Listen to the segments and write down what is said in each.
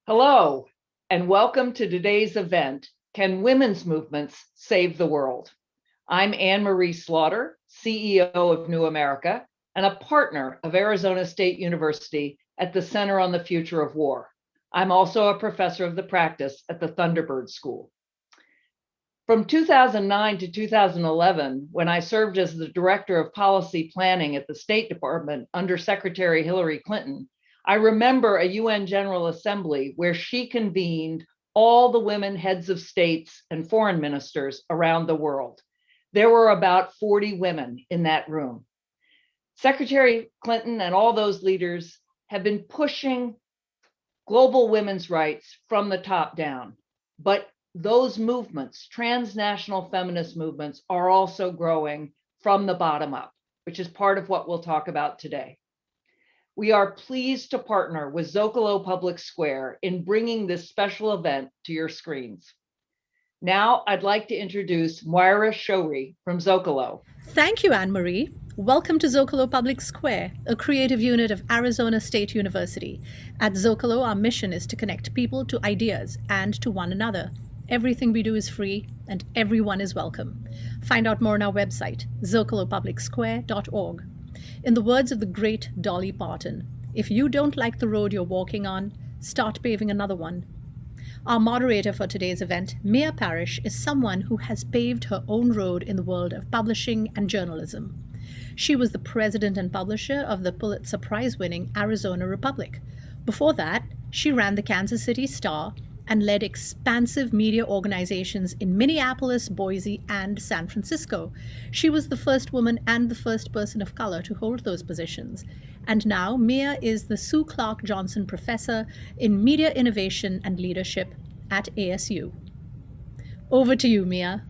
Hello, and welcome to today's event, Can Women's Movements Save the World? I'm Anne-Marie Slaughter, CEO of New America, and a partner of Arizona State University at the Center on the Future of War. I'm also a professor of the practice at the Thunderbird School. From 2009 to 2011, when I served as the Director of Policy Planning at the State Department under Secretary Hillary Clinton, I remember a UN General Assembly where she convened all the women heads of states and foreign ministers around the world. There were about 40 women in that room. Secretary Clinton and all those leaders have been pushing global women's rights from the top down, but those movements, transnational feminist movements, are also growing from the bottom up, which is part of what we'll talk about today. We are pleased to partner with Zócalo Public Square in bringing this special event to your screens. Now, I'd like to introduce Moira Shourie from Zócalo. Thank you, Anne-Marie. Welcome to Zócalo Public Square, a creative unit of Arizona State University. At Zócalo, our mission is to connect people to ideas and to one another. Everything we do is free and everyone is welcome. Find out more on our website, zocalopublicsquare.org. In the words of the great Dolly Parton, if you don't like the road you're walking on, start paving another one. Our moderator for today's event, Mia Parrish, is someone who has paved her own road in the world of publishing and journalism. She was the president and publisher of the Pulitzer Prize-winning Arizona Republic. Before that, she ran the Kansas City Star and led expansive media organizations in Minneapolis, Boise, and San Francisco. She was the first woman and the first person of color to hold those positions. And now Mia is the Sue Clark Johnson Professor in Media Innovation and Leadership at ASU. Over to you, Mia.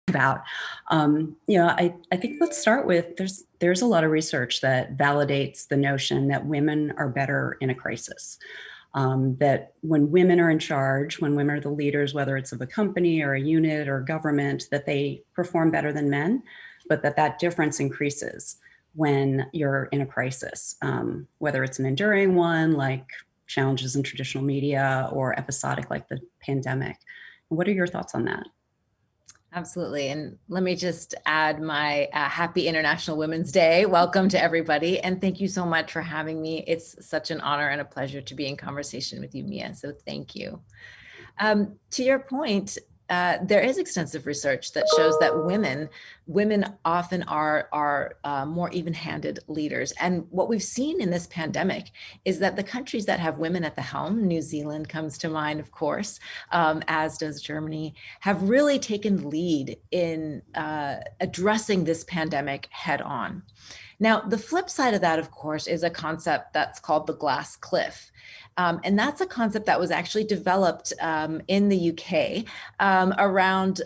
About. I think let's start with there's a lot of research that validates the notion that women are better in a crisis. That when women are in charge, when women are the leaders, whether it's of a company or a unit or government, that they perform better than men, but that difference increases when you're in a crisis, whether it's an enduring one like challenges in traditional media or episodic like the pandemic. What are your thoughts on that? Absolutely. And let me just add my happy International Women's Day. Welcome to everybody. And thank you so much for having me. It's such an honor and a pleasure to be in conversation with you, Mia. So thank you. To your point, there is extensive research that shows that women often are more even-handed leaders. And what we've seen in this pandemic is that the countries that have women at the helm, New Zealand comes to mind, of course, as does Germany, have really taken the lead in addressing this pandemic head on. Now, the flip side of that, of course, is a concept that's called the glass cliff. And that's a concept that was actually developed in the UK around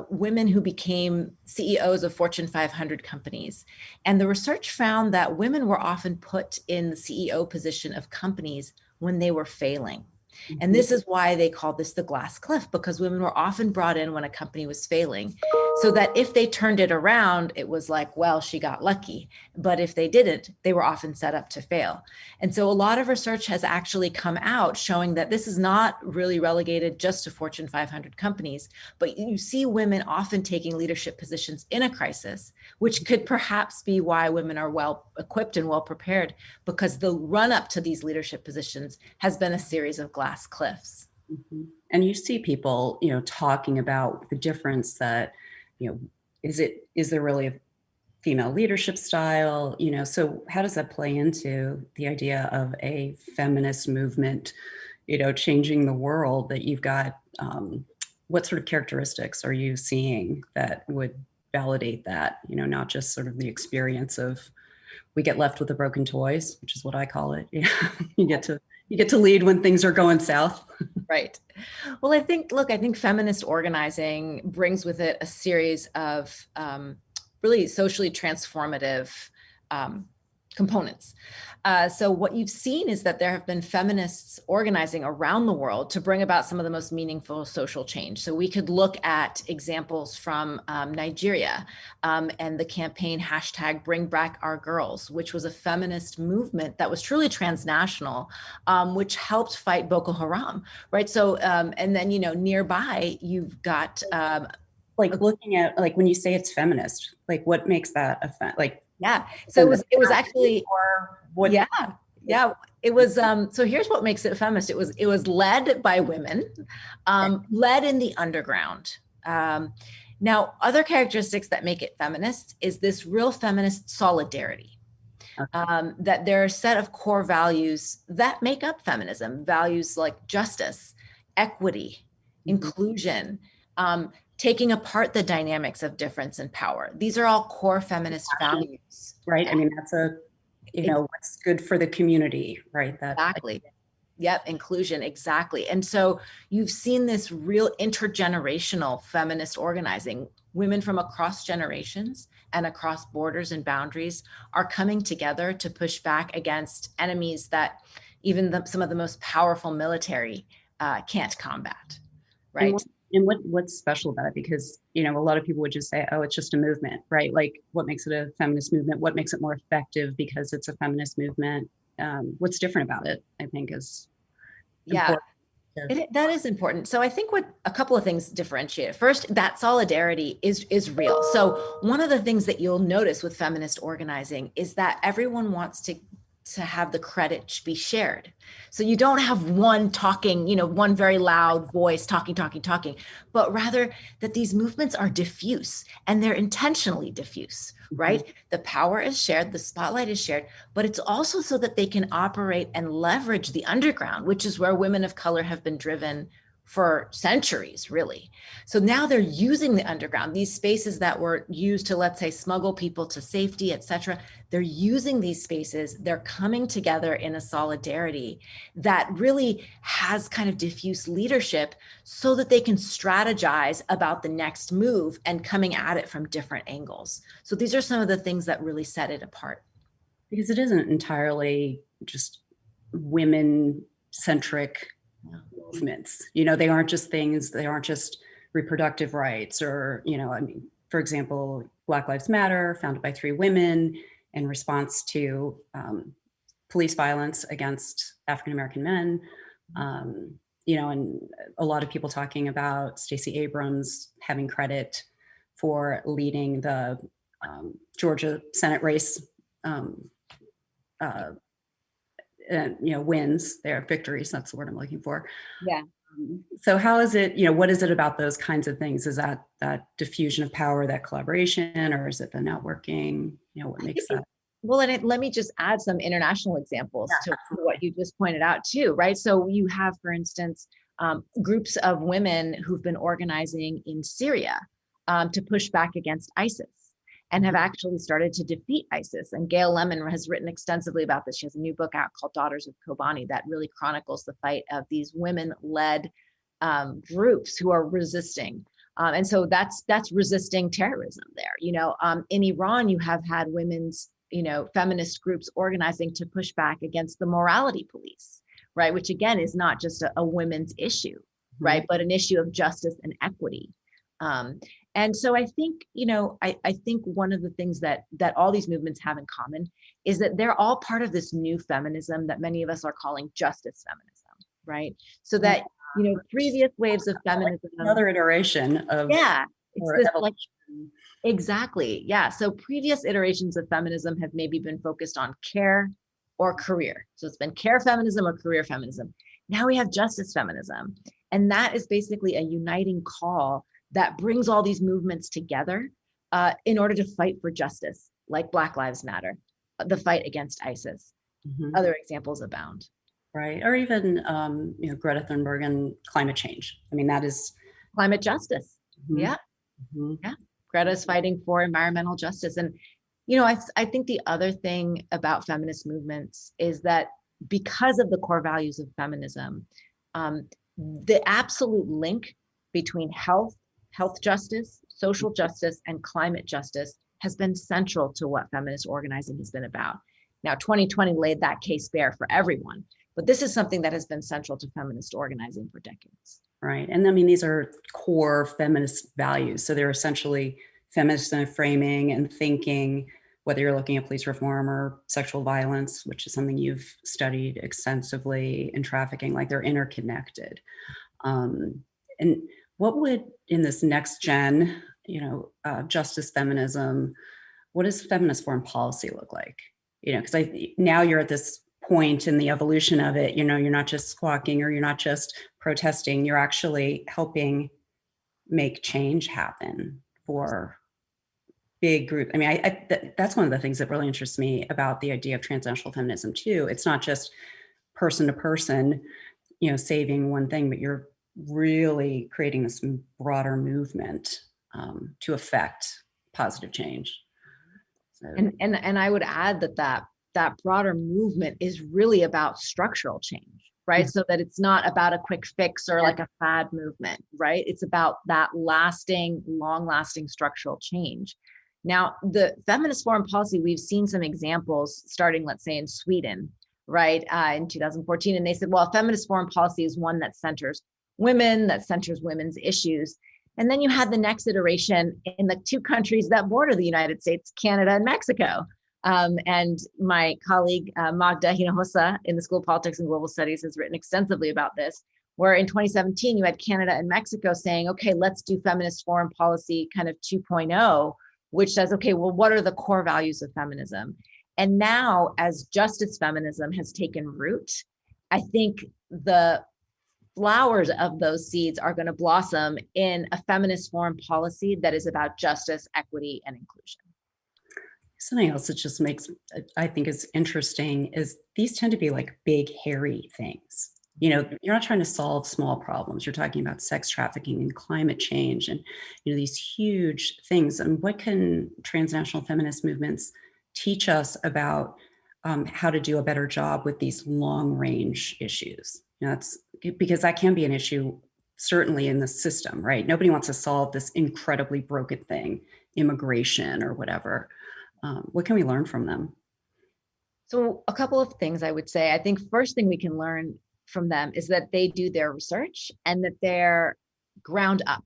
women who became CEOs of Fortune 500 companies. And the research found that women were often put in the CEO position of companies when they were failing. And this is why they called this the glass cliff, because women were often brought in when a company was failing, so that if they turned it around, it was like, well, she got lucky. But if they didn't, they were often set up to fail. And so a lot of research has actually come out showing that this is not really relegated just to Fortune 500 companies, but you see women often taking leadership positions in a crisis, which could perhaps be why women are well equipped and well prepared, because the run up to these leadership positions has been a series of glass cliffs. Mhm. And you see people, talking about the difference that, is there really a female leadership style? So how does that play into the idea of a feminist movement, changing the world that you've got? What sort of characteristics are you seeing that would validate that, not just sort of the experience of we get left with the broken toys, which is what I call it. You get to lead when things are going south. Right. Well, I think feminist organizing brings with it a series of really socially transformative components. So what you've seen is that there have been feminists organizing around the world to bring about some of the most meaningful social change. So we could look at examples from Nigeria and the campaign #BringBackOurGirls, which was a feminist movement that was truly transnational, which helped fight Boko Haram, right? So, and then, nearby you've got looking at when you say it's feminist, what makes that yeah. So it was actually, what? Yeah. It was, so here's what makes it feminist. It was led by women, led in the underground. Now, other characteristics that make it feminist is this real feminist solidarity. That there are a set of core values that make up feminism, values like justice, equity, inclusion, taking apart the dynamics of difference and power. These are all core feminist values. Right. I mean, that's what's good for the community, right? Exactly. Yep. Inclusion. Exactly. And so you've seen this real intergenerational feminist organizing. Women from across generations and across borders and boundaries are coming together to push back against enemies that even some of the most powerful military can't combat. Right. And what's special about it? Because, a lot of people would just say, oh, it's just a movement, right? What makes it a feminist movement? What makes it more effective because it's a feminist movement? What's different about it, I think, is important. That is important. So I think a couple of things differentiate. First, that solidarity is real. So one of the things that you'll notice with feminist organizing is that everyone wants to have the credit be shared. So you don't have one talking, one very loud voice talking, but rather that these movements are diffuse and they're intentionally diffuse, right? Mm-hmm. The power is shared, the spotlight is shared, but it's also so that they can operate and leverage the underground, which is where women of color have been driven for centuries, really. So now they're using the underground, these spaces that were used to, let's say, smuggle people to safety, et cetera. They're using these spaces. They're coming together in a solidarity that really has kind of diffuse leadership so that they can strategize about the next move and coming at it from different angles. So these are some of the things that really set it apart. Because it isn't entirely just women-centric movements. They aren't just things, they aren't just reproductive rights or, for example, Black Lives Matter, founded by 3 women in response to police violence against African-American men. And a lot of people talking about Stacey Abrams having credit for leading the Georgia Senate race, wins, their victories. That's the word I'm looking for. Yeah. So how is it, what is it about those kinds of things? Is that diffusion of power, that collaboration, or is it the networking? What makes that? Well, and let me just add some international examples to what you just pointed out too, right? So you have, for instance, groups of women who've been organizing in Syria to push back against ISIS, and have actually started to defeat ISIS. And Gail Lemon has written extensively about this. She has a new book out called Daughters of Kobani that really chronicles the fight of these women-led groups who are resisting. And so that's resisting terrorism there. In Iran, you have had women's, feminist groups organizing to push back against the morality police, right? Which again is not just a women's issue, right? But an issue of justice and equity. And so I think, I think one of the things that all these movements have in common is that they're all part of this new feminism that many of us are calling justice feminism, right? So that, previous waves of feminism. Another iteration of. Yeah, it's this exactly. Yeah. So previous iterations of feminism have maybe been focused on care or career. So it's been care feminism or career feminism. Now we have justice feminism. And that is basically a uniting call that brings all these movements together in order to fight for justice, like Black Lives Matter, the fight against ISIS. Other examples abound. Right, or even Greta Thunberg and climate change. I mean, that is climate justice. Yeah. Greta's fighting for environmental justice. And I think the other thing about feminist movements is that because of the core values of feminism, the absolute link between health justice, social justice, and climate justice has been central to what feminist organizing has been about. Now, 2020 laid that case bare for everyone, but this is something that has been central to feminist organizing for decades. Right. And I mean, these are core feminist values. So they're essentially feminist in framing and thinking, whether you're looking at police reform or sexual violence, which is something you've studied extensively, in trafficking, like they're interconnected. And what would, in this next gen, justice feminism, what does feminist foreign policy look like? Because now you're at this point in the evolution of it, you're not just squawking or you're not just protesting, you're actually helping make change happen for big group. I mean, that's one of the things that really interests me about the idea of transnational feminism too. It's not just person to person, saving one thing, but you're really creating this broader movement to affect positive change. So. And I would add that broader movement is really about structural change, right? So that it's not about a quick fix or like a fad movement, right? It's about that long-lasting structural change. Now, the feminist foreign policy, we've seen some examples starting, let's say, in Sweden, right, in 2014. And they said, well, feminist foreign policy is one that centers women, that centers women's issues. And then you had the next iteration in the two countries that border the United States, Canada and Mexico. And my colleague, Magda Hinojosa in the School of Politics and Global Studies has written extensively about this, where in 2017, you had Canada and Mexico saying, okay, let's do feminist foreign policy kind of 2.0, which says, okay, well, what are the core values of feminism? And now, as justice feminism has taken root, I think the flowers of those seeds are going to blossom in a feminist foreign policy that is about justice, equity, and inclusion. Something else that just I think is interesting is these tend to be like big, hairy things. You're not trying to solve small problems. You're talking about sex trafficking and climate change and, these huge things. And what can transnational feminist movements teach us about how to do a better job with these long range issues? That's because that can be an issue, certainly in the system, right? Nobody wants to solve this incredibly broken thing, immigration or whatever. What can we learn from them? So a couple of things I would say. I think first thing we can learn from them is that they do their research and that they're ground up,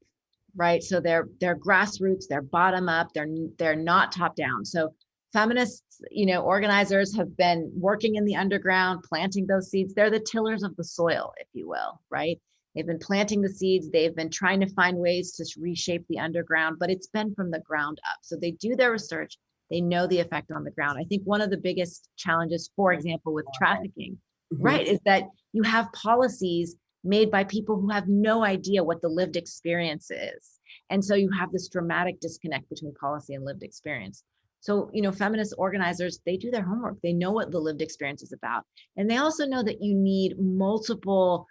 right? So they're grassroots, they're bottom up, they're not top down. So feminists, organizers have been working in the underground, planting those seeds. They're the tillers of the soil, if you will, right? They've been planting the seeds. They've been trying to find ways to reshape the underground, but it's been from the ground up. So they do their research. They know the effect on the ground. I think one of the biggest challenges, for example, with trafficking, right, is that you have policies made by people who have no idea what the lived experience is. And so you have this dramatic disconnect between policy and lived experience. So, feminist organizers, they do their homework. They know what the lived experience is about. And they also know that you need multiple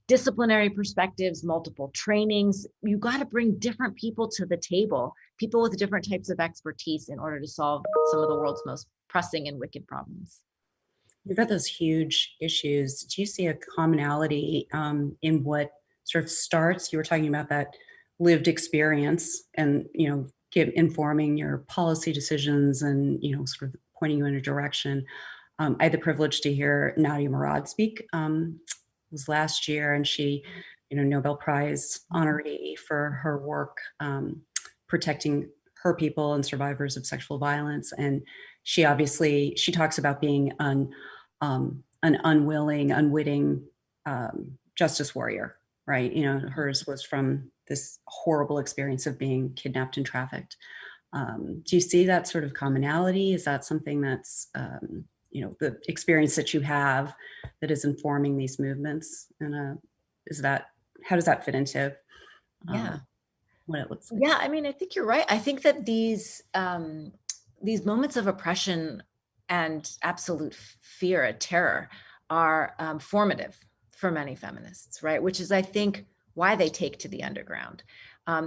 disciplinary perspectives, multiple trainings. You got to bring different people to the table, people with different types of expertise in order to solve some of the world's most pressing and wicked problems. You've got those huge issues. Do you see a commonality in what sort of starts? You were talking about that lived experience and, informing your policy decisions and, sort of pointing you in a direction. I had the privilege to hear Nadia Murad speak. Was last year, and she, Nobel Prize honoree for her work protecting her people and survivors of sexual violence. And she talks about being an unwilling, unwitting justice warrior, right? Hers was from this horrible experience of being kidnapped and trafficked. Do you see that sort of commonality? Is that something that's the experience that you have that is informing these movements? And is that how does that fit into Yeah. what it looks like? Yeah, I mean, I think you're right. I think that these moments of oppression and absolute fear and terror are formative for many feminists, right? Which is, I think, why they take to the underground.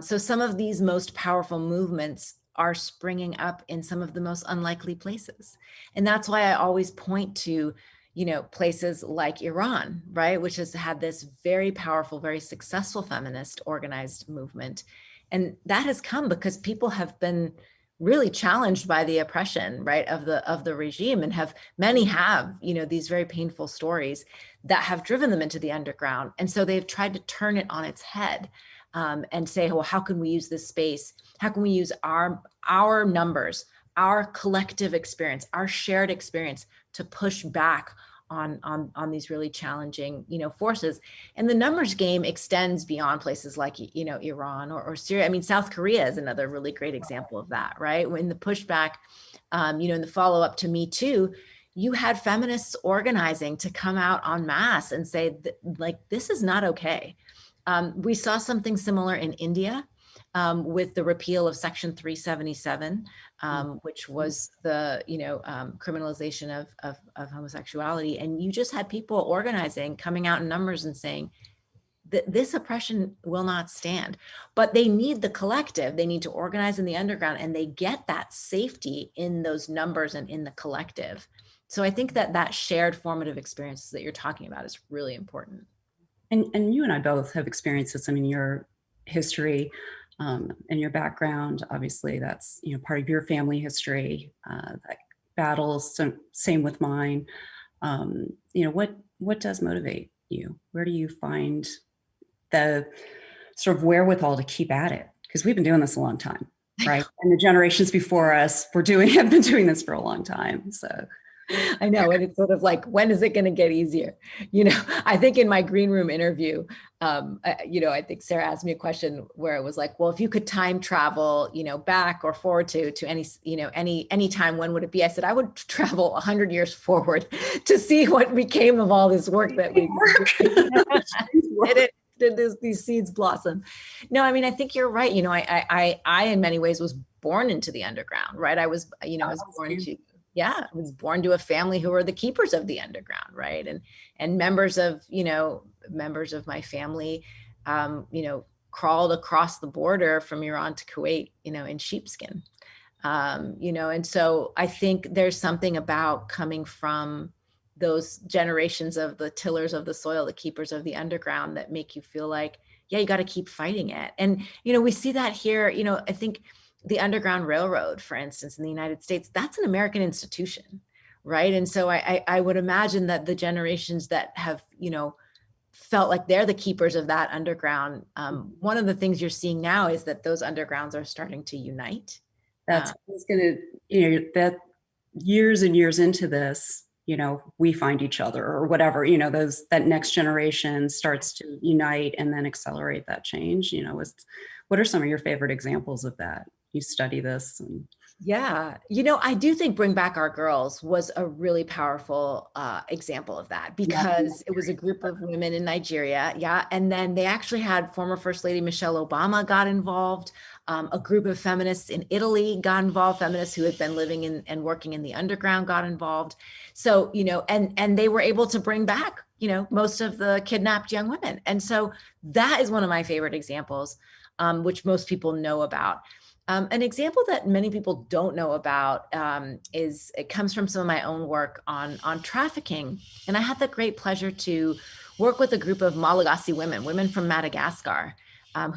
So some of these most powerful movements are springing up in some of the most unlikely places. And that's why I always point to, places like Iran, right? Which has had this very powerful, very successful feminist organized movement. And that has come because people have been really challenged by the oppression, right, of the regime, and many have, these very painful stories that have driven them into the underground. And so they've tried to turn it on its head, and say, well, how can we use this space? How can we use our numbers, our collective experience, our shared experience to push back on these really challenging, forces? And the numbers game extends beyond places like, Iran or Syria. I mean, South Korea is another really great example of that, right? When the pushback, in the follow up to Me Too, you had feminists organizing to come out en masse and say, this is not okay. We saw something similar in India, with the repeal of Section 377, which was the criminalization of homosexuality. And you just had people organizing, coming out in numbers and saying that this oppression will not stand. But they need the collective. They need to organize in the underground, and they get that safety in those numbers and in the collective. So I think that shared formative experiences that you're talking about is really important. And you and I both have experienced this. I mean, your history and your background, obviously that's, part of your family history, that battles, so same with mine. What does motivate you? Where do you find the sort of wherewithal to keep at it? Because we've been doing this a long time, right? And the generations before us have been doing this for a long time. So I know. And it's sort of like, when is it going to get easier? I think in my green room interview, I think Sarah asked me a question where it was like, well, if you could time travel, back or forward to any time, when would it be? I said, I would travel 100 years forward to see what became of all this work that we did these seeds blossom. No, I mean, I think you're right. I in many ways was born into the underground, right? I was born to a family who were the keepers of the underground, right? And members of my family, crawled across the border from Iran to Kuwait, in sheepskin. And so I think there's something about coming from those generations of the tillers of the soil, the keepers of the underground, that make you feel like, yeah, you got to keep fighting it. And, we see that here, I think the Underground Railroad, for instance, in the United States, that's an American institution, right? And so I would imagine that the generations that have, felt like they're the keepers of that underground, one of the things you're seeing now is that those undergrounds are starting to unite. That's that years and years into this, we find each other or whatever, that next generation starts to unite and then accelerate that change. What are some of your favorite examples of that? You study this. Yeah. I do think Bring Back Our Girls was a really powerful example of that, because it was a group of women in Nigeria. Yeah. And then they actually had former First Lady Michelle Obama got involved. A group of feminists in Italy got involved, feminists who had been living in and working in the underground got involved. So, and they were able to bring back, most of the kidnapped young women. And so that is one of my favorite examples, which most people know about. An example that many people don't know about it comes from some of my own work on trafficking. And I had the great pleasure to work with a group of Malagasy women from Madagascar,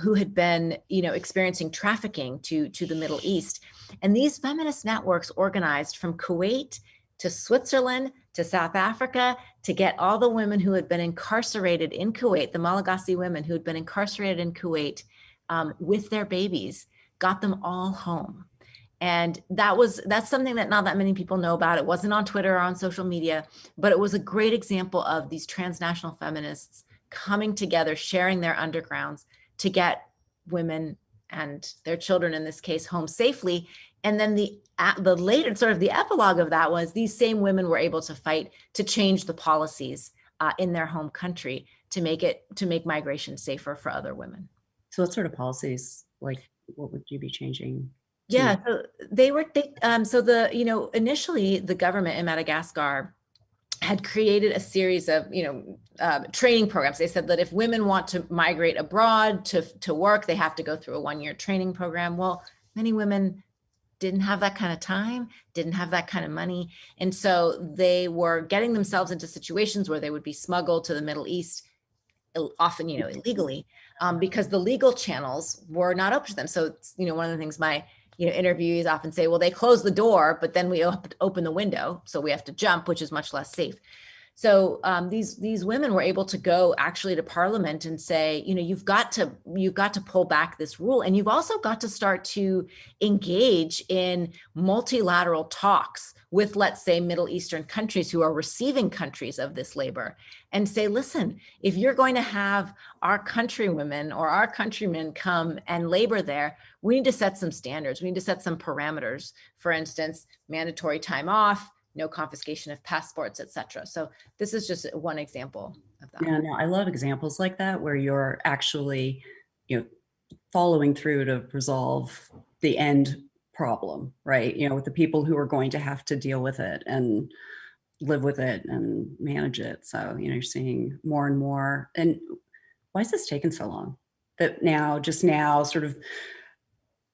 who had been, experiencing trafficking to the Middle East. And these feminist networks organized from Kuwait to Switzerland to South Africa to get all the women who had been incarcerated in Kuwait, the Malagasy women who had been incarcerated in Kuwait with their babies, got them all home. And that's something that not that many people know about. It wasn't on Twitter or on social media, but it was a great example of these transnational feminists coming together, sharing their undergrounds to get women and their children, in this case, home safely. And then the later sort of the epilogue of that was these same women were able to fight to change the policies in their home country to make migration safer for other women. So what sort of policies, like what would you be changing? Yeah, so initially the government in Madagascar had created a series of, training programs. They said that if women want to migrate abroad to work, they have to go through a 1-year training program. Well, many women didn't have that kind of time, didn't have that kind of money. And so they were getting themselves into situations where they would be smuggled to the Middle East, often, illegally, because the legal channels were not open to them. So, one of the things my interviewees often say, well, they close the door, but then we open the window. So we have to jump, which is much less safe. So these women were able to go actually to Parliament and say, you've got to pull back this rule. And you've also got to start to engage in multilateral talks with, let's say, Middle Eastern countries who are receiving countries of this labor, and say, listen, if you're going to have our countrywomen or our countrymen come and labor there, we need to set some standards. We need to set some parameters. For instance, mandatory time off, no confiscation of passports, etc. So this is just one example of that. Yeah, no, I love examples like that where you're actually, following through to resolve the end problem, right? With the people who are going to have to deal with it and live with it and manage it. So, you're seeing more and more. And why is this taking so long? That just now, sort of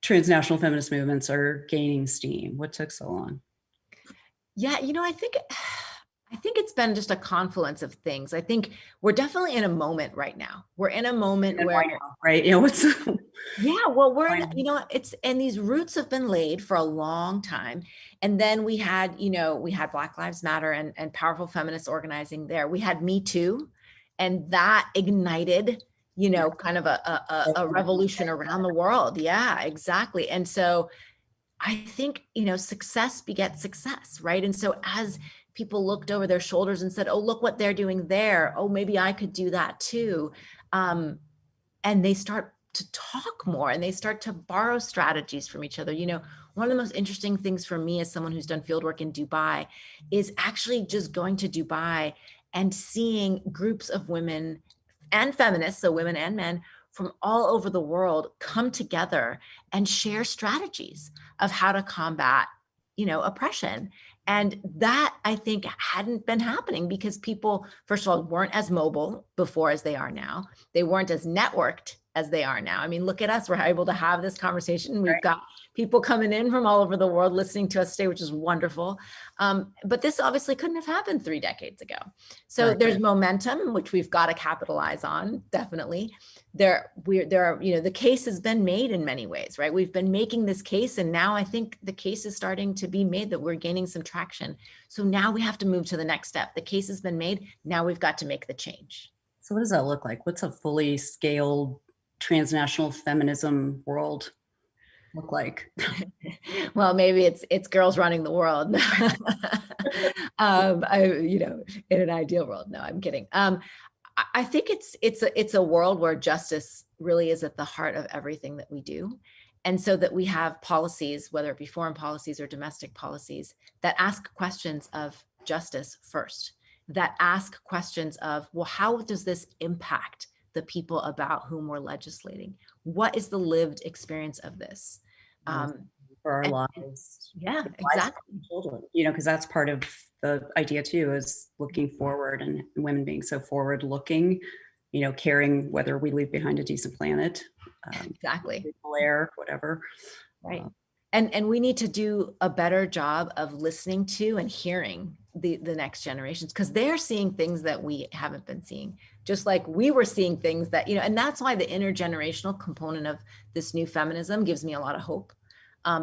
transnational feminist movements are gaining steam. What took so long? Yeah, I think it's been just a confluence of things. I think we're definitely in a moment right now. We're in a moment where, right? and these roots have been laid for a long time. And then we had Black Lives Matter and powerful feminist organizing there. We had Me Too, and that ignited, kind of a revolution around the world. Yeah, exactly. And so I think, success begets success, right? And so as people looked over their shoulders and said, oh, look what they're doing there. Oh, maybe I could do that too. And they start to talk more and they start to borrow strategies from each other. One of the most interesting things for me as someone who's done fieldwork in Dubai is actually just going to Dubai and seeing groups of women and feminists, so women and men, from all over the world come together and share strategies of how to combat, oppression. And that, I think, hadn't been happening because people, first of all, weren't as mobile before as they are now. They weren't as networked as they are now. I mean, look at us. We're able to have this conversation. We've got people coming in from all over the world listening to us today, which is wonderful. But this obviously couldn't have happened 3 decades ago. So there's momentum, which we've got to capitalize on, definitely. The case has been made in many ways, right? We've been making this case, and now I think the case is starting to be made that we're gaining some traction. So now we have to move to the next step. The case has been made. Now we've got to make the change. So what does that look like? What's a fully scaled transnational feminism world look like? Well, maybe it's girls running the world. In an ideal world. No, I'm kidding. I think it's a world where justice really is at the heart of everything that we do. And so that we have policies, whether it be foreign policies or domestic policies, that ask questions of justice first, that ask questions of, well, how does this impact the people about whom we're legislating? What is the lived experience of this? For our lives. Yeah, exactly. Children, because that's part of the idea too, is looking forward and women being so forward looking, caring whether we leave behind a decent planet, exactly, air, whatever. Right. And we need to do a better job of listening to and hearing the next generations, because they're seeing things that we haven't been seeing, just like we were seeing things that, and that's why the intergenerational component of this new feminism gives me a lot of hope,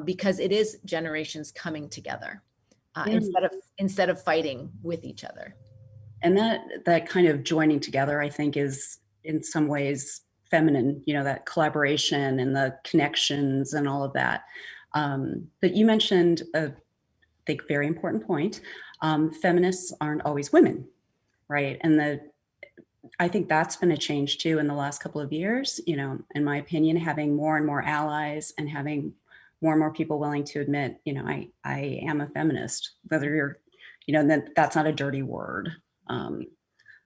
because it is generations coming together instead of fighting with each other. And that kind of joining together, I think, is in some ways feminine, that collaboration and the connections and all of that. But you mentioned I think very important point. Feminists aren't always women, right? And I think that's been a change too in the last couple of years, in my opinion, having more and more allies and having more and more people willing to admit, I am a feminist, whether you're, that's not a dirty word.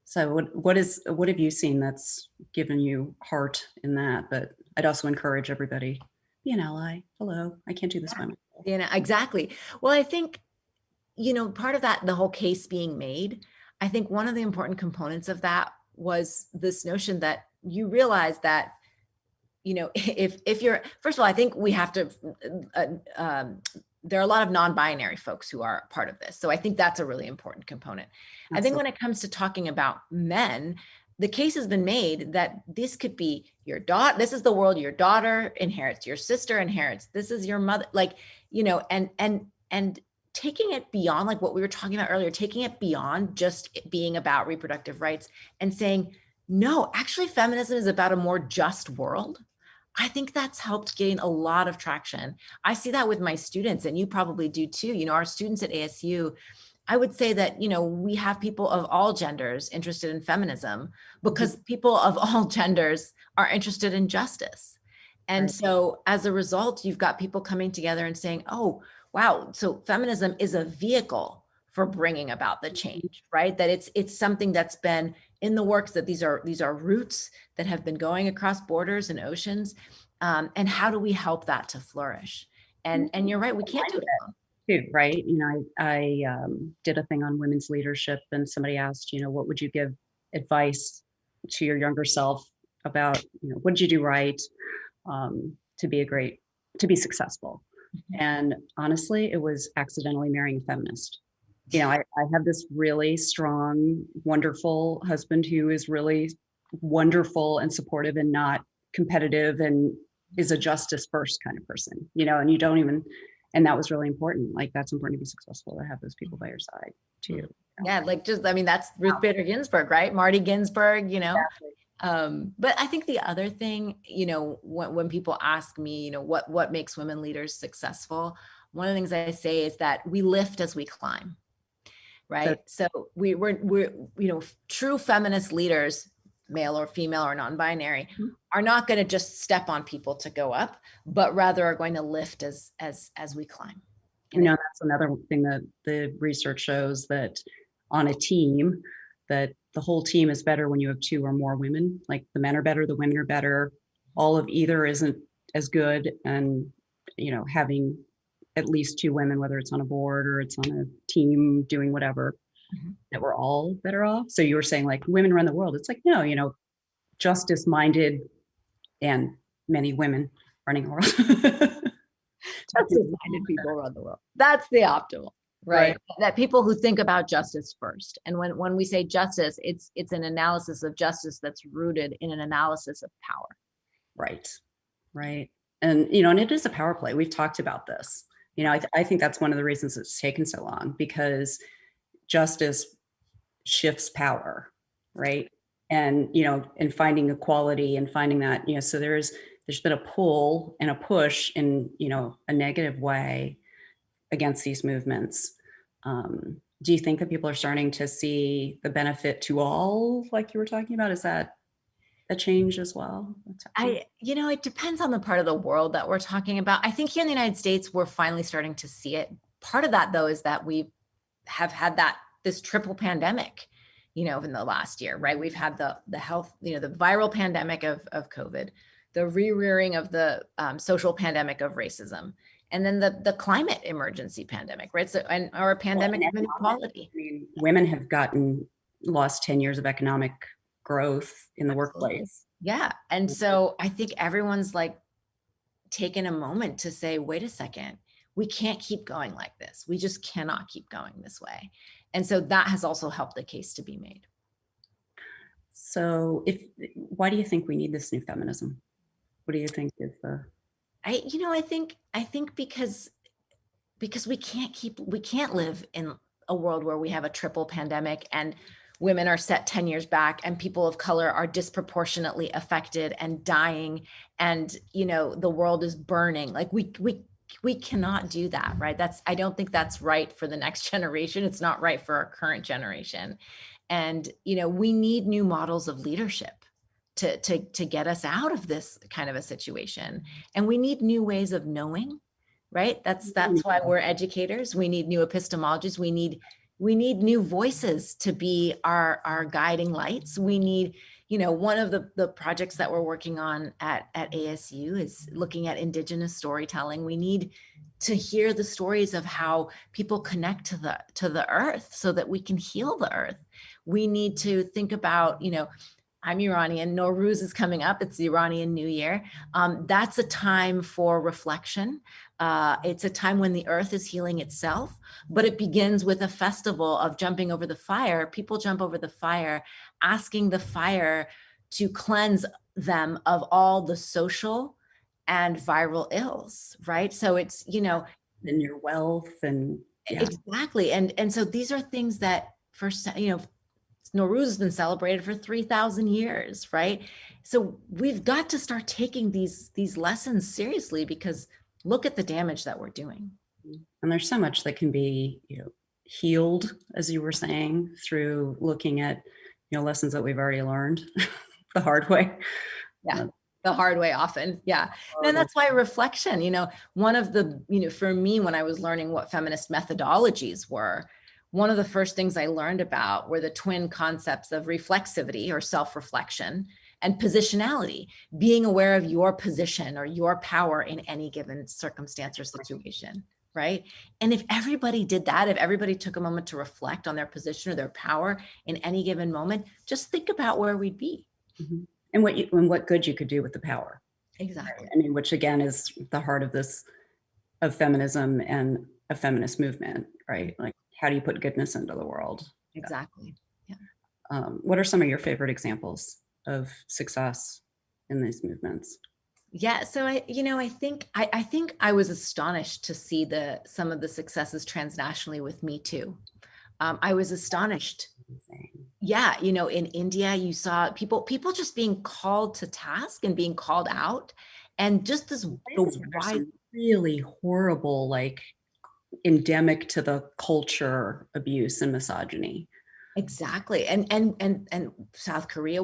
So what have you seen that's given you heart in that? But I'd also encourage everybody, be an ally. Hello, I can't do this by myself. Exactly. Well, I think, part of that, the whole case being made, I think one of the important components of that was this notion that you realize that, if you're, first of all, I think we have to, there are a lot of non-binary folks who are part of this. So I think that's a really important component. Absolutely. I think when it comes to talking about men, the case has been made that this could be your daughter. This is the world your daughter inherits, your sister inherits. This is your mother, and taking it beyond, like what we were talking about earlier, taking it beyond just being about reproductive rights and saying, no, actually feminism is about a more just world. I think that's helped gain a lot of traction. I see that with my students, and you probably do too. Our students at ASU, I would say that, we have people of all genders interested in feminism because people of all genders are interested in justice. And so as a result, you've got people coming together and saying, oh, wow, so feminism is a vehicle for bringing about the change, right? That it's something that's been in the works, that these are roots that have been going across borders and oceans. And how do we help that to flourish? And you're right, we can't do it alone. Too, right? I did a thing on women's leadership, and somebody asked, what would you give advice to your younger self about, what did you do right to be successful? And honestly, it was accidentally marrying a feminist. I have this really strong, wonderful husband who is really wonderful and supportive and not competitive and is a justice first kind of person, and you don't even, and that was really important. Like, that's important to be successful, to have those people by your side too. Yeah. That's Ruth Bader Ginsburg, right? Marty Ginsburg, Exactly. But I think the other thing, when people ask me, what makes women leaders successful, one of the things I say is that we lift as we climb, right? So we're true feminist leaders, male or female or non-binary, are not going to just step on people to go up, but rather are going to lift as we climb. That's another thing that the research shows, that on a team, that the whole team is better when you have two or more women. Like, the men are better, the women are better. All of either isn't as good. And, having at least two women, whether it's on a board or it's on a team doing whatever, that we're all better off. So you were saying, like, women run the world. It's like, no, justice minded and many women running the world. Justice-minded people run the world. That's the optimal, right? That people who think about justice first. And when we say justice, it's an analysis of justice that's rooted in an analysis of power. Right. And, and it is a power play. We've talked about this. I think that's one of the reasons it's taken so long, because justice shifts power, right? And, and finding equality and finding that, so there's been a pull and a push in, a negative way against these movements. Do you think that people are starting to see the benefit to all, like you were talking about? Is that a change as well? It depends on the part of the world that we're talking about. I think here in the United States, we're finally starting to see it. Part of that, though, is that we have had this triple pandemic, in the last year, right? We've had the health, the viral pandemic of COVID, the rearing of the social pandemic of racism, and then the climate emergency pandemic, right? So, or a pandemic of inequality. I mean, women have lost 10 years of economic growth in the workplace. Yeah. And so I think everyone's like taken a moment to say, wait a second, we can't keep going like this. We just cannot keep going this way. And so that has also helped the case to be made. So why do you think we need this new feminism? What do you think is the... I think because we can't live in a world where we have a triple pandemic and women are set 10 years back and people of color are disproportionately affected and dying, and the world is burning. Like, we cannot do that, right? I don't think that's right for the next generation. It's not right for our current generation. And we need new models of leadership to get us out of this kind of a situation. And we need new ways of knowing, right? That's why we're educators. We need new epistemologies. We need We need new voices to be our guiding lights. We need, one of the projects that we're working on at ASU is looking at Indigenous storytelling. We need to hear the stories of how people connect to the earth so that we can heal the earth. We need to think about, I'm Iranian, Nowruz is coming up. It's the Iranian New Year. That's a time for reflection. It's a time when the earth is healing itself, but it begins with a festival of jumping over the fire. People jump over the fire, asking the fire to cleanse them of all the social and viral ills, right? So it's, and your wealth and exactly. And so these are things that Nowruz has been celebrated for 3,000 years, right? So we've got to start taking these lessons seriously, because look at the damage that we're doing. And there's so much that can be, healed, as you were saying, through looking at, lessons that we've already learned the hard way. Yeah. The hard way often. Yeah. And that's why reflection, one of the, for me, when I was learning what feminist methodologies were, one of the first things I learned about were the twin concepts of reflexivity or self-reflection and positionality, being aware of your position or your power in any given circumstance or situation, right? And if everybody did that, if everybody took a moment to reflect on their position or their power in any given moment, just think about where we'd be. Mm-hmm. And what good you could do with the power. Exactly. I mean, which again is the heart of feminism and a feminist movement, right? Like, how do you put goodness into the world? Exactly. Yeah. What are some of your favorite examples of success in these movements? Yeah, so I think I was astonished to see some of the successes transnationally with Me Too. I was astonished. Yeah, in India, you saw people just being called to task and being called out, and just this wide, really horrible, like endemic to the culture abuse and misogyny. Exactly. And South Korea,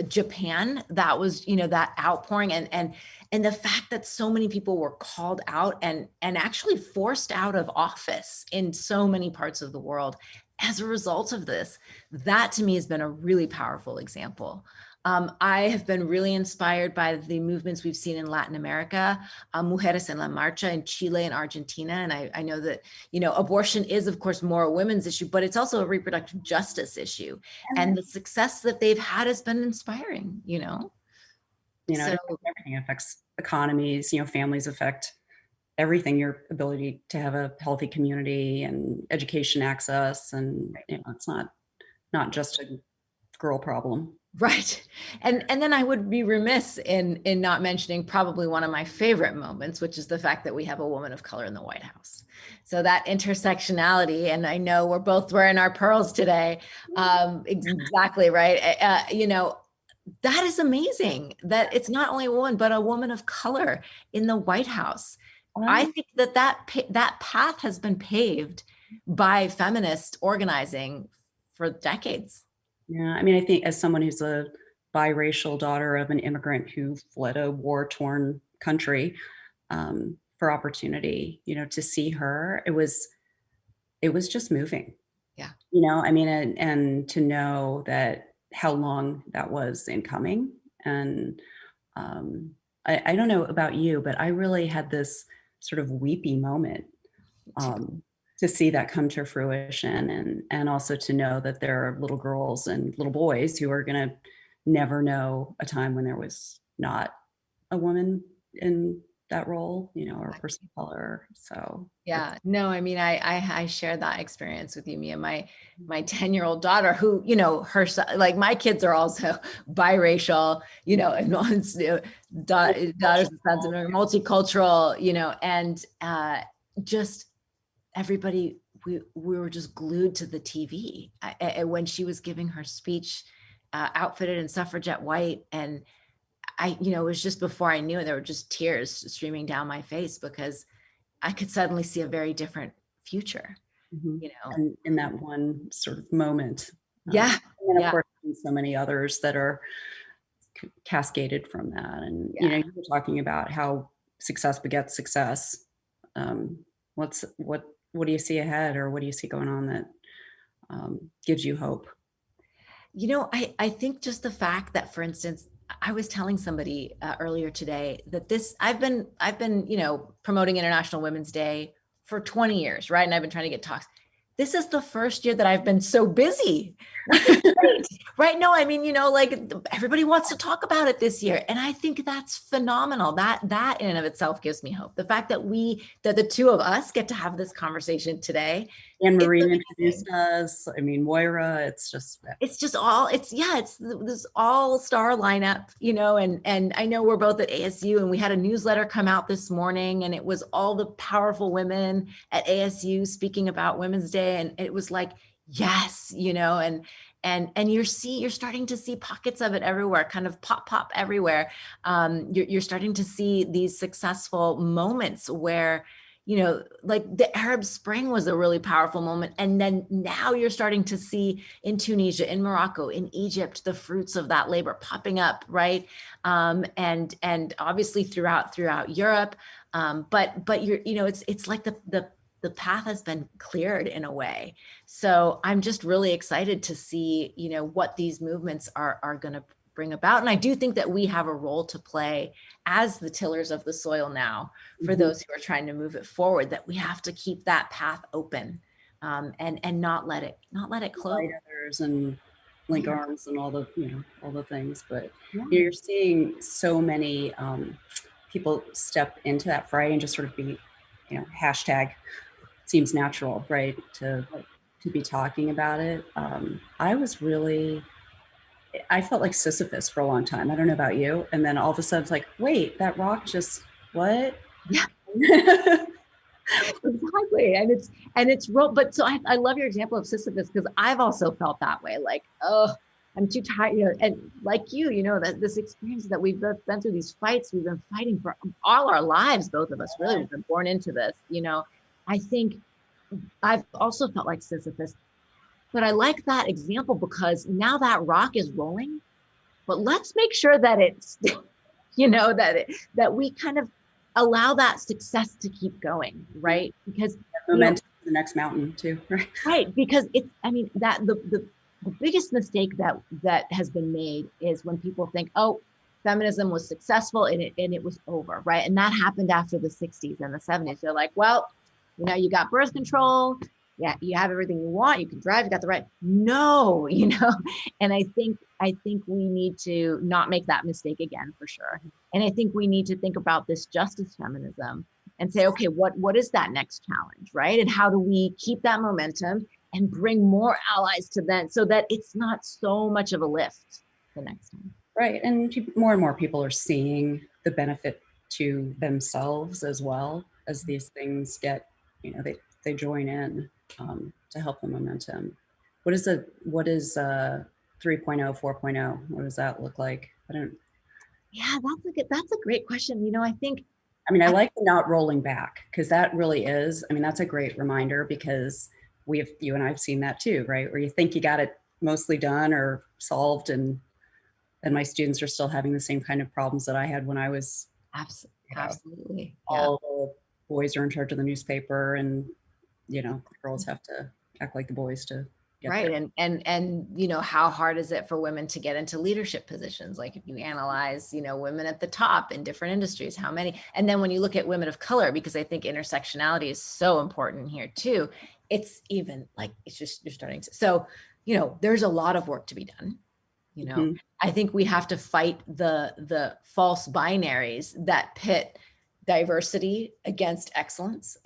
Japan, that was, that outpouring and the fact that so many people were called out and actually forced out of office in so many parts of the world as a result of this, that to me has been a really powerful example. I have been really inspired by the movements we've seen in Latin America, Mujeres en la Marcha in Chile and Argentina. And I know that, abortion is, of course, more a women's issue, but it's also a reproductive justice issue. And the success that they've had has been inspiring, So, everything affects economies, families affect everything, your ability to have a healthy community and education access. And, it's not just a girl problem. Right. And then I would be remiss in not mentioning probably one of my favorite moments, which is the fact that we have a woman of color in the White House. So that intersectionality, and I know we're both wearing our pearls today. Exactly right. That is amazing that it's not only a woman, but a woman of color in the White House. I think that path has been paved by feminist organizing for decades. Yeah, I mean, I think as someone who's a biracial daughter of an immigrant who fled a war-torn country for opportunity, to see her, it was just moving. Yeah. I mean, and to know that how long that was in coming. And I don't know about you, but I really had this sort of weepy moment to see that come to fruition, and also to know that there are little girls and little boys who are going to never know a time when there was not a woman in that role, or a person of color. So yeah, no, I mean, I share that experience with you, Mia. My 10-year-old daughter, who, her, like my kids are also biracial, and daughters and sons are multicultural, and just everybody, we were just glued to the TV when she was giving her speech, outfitted in suffragette white. And it was just before I knew it, there were just tears streaming down my face, because I could suddenly see a very different future, and in that one sort of moment. Yeah. And of course, so many others that are cascaded from that. And, you were talking about how success begets success. What do you see ahead, or what do you see going on that gives you hope? I think just the fact that, for instance, I was telling somebody earlier today that I've been, promoting International Women's Day for 20 years, right? And I've been trying to get talks. This is the first year that I've been so busy, which is great, right? No, I mean, like everybody wants to talk about it this year. And I think that's phenomenal. That in and of itself gives me hope. The fact that the two of us get to have this conversation today. And Marie introduced us. I mean, Moira, it's just this all-star lineup, and I know we're both at ASU, and we had a newsletter come out this morning, and it was all the powerful women at ASU speaking about Women's Day. And it was like, yes, and you're starting to see pockets of it everywhere, kind of pop everywhere. You're starting to see these successful moments where, like the Arab Spring was a really powerful moment. And then now you're starting to see in Tunisia, in Morocco, in Egypt, the fruits of that labor popping up, right? And obviously throughout Europe. But you're, it's like the path has been cleared in a way. So I'm just really excited to see, what these movements are going to bring about. And I do think that we have a role to play as the tillers of the soil now for those who are trying to move it forward, that we have to keep that path open and not let it close. Others and link arms and all the things. But you're seeing so many people step into that fray and just sort of be, hashtag seems natural, right? To be talking about it. I felt like Sisyphus for a long time. I don't know about you. And then all of a sudden it's like, wait, that rock just, what? Yeah. Exactly. And it's real. But so I love your example of Sisyphus, because I've also felt that way. Like, oh, I'm too tired. And like you, that this experience that we've been through, these fights, we've been fighting for all our lives, both of us, really, we've been born into this, I think I've also felt like Sisyphus. But I like that example because now that rock is rolling, but let's make sure that it's, that we kind of allow that success to keep going, right? Because momentum to the next mountain too, right? Right, because that the biggest mistake that has been made is when people think, oh, feminism was successful and it was over, right? And that happened after the 60s and the 70s. They're like, well, you got birth control. Yeah, you have everything you want. You can drive. You got the right. No, and I think we need to not make that mistake again, for sure. And I think we need to think about this justice feminism and say, okay, what is that next challenge, right? And how do we keep that momentum and bring more allies to that so that it's not so much of a lift the next time? Right, and more people are seeing the benefit to themselves as well as these things get, they join in. To help the momentum. What is 3.0, 4.0? What does that look like? Yeah, that's a great question. I like not rolling back, because that really is, that's a great reminder, because you and I've seen that too, right? Where you think you got it mostly done or solved, and my students are still having the same kind of problems that I had when I was absolutely. All the boys are in charge of the newspaper, and the girls have to act like the boys to get right there. And how hard is it for women to get into leadership positions? Like if you analyze women at the top in different industries, how many? And then when you look at women of color, because I think intersectionality is so important here too, it's even like it's just you're starting to, so there's a lot of work to be done. I think we have to fight the false binaries that pit diversity against excellence.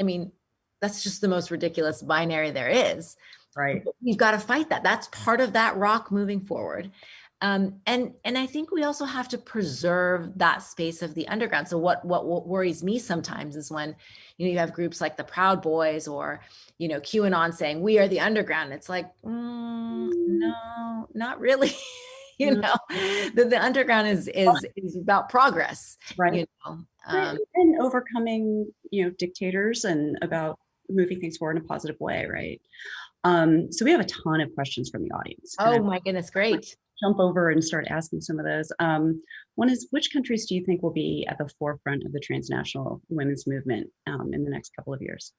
That's just the most ridiculous binary there is. Right. You've got to fight that. That's part of that rock moving forward. And I think we also have to preserve that space of the underground. So what worries me sometimes is when, you have groups like the Proud Boys or, QAnon saying we are the underground. It's like, no, not really. The underground is about progress. Right. And overcoming, dictators, and about moving things forward in a positive way, right? So we have a ton of questions from the audience. Oh my goodness, great. Jump over and start asking some of those. One is, which countries do you think will be at the forefront of the transnational women's movement in the next couple of years?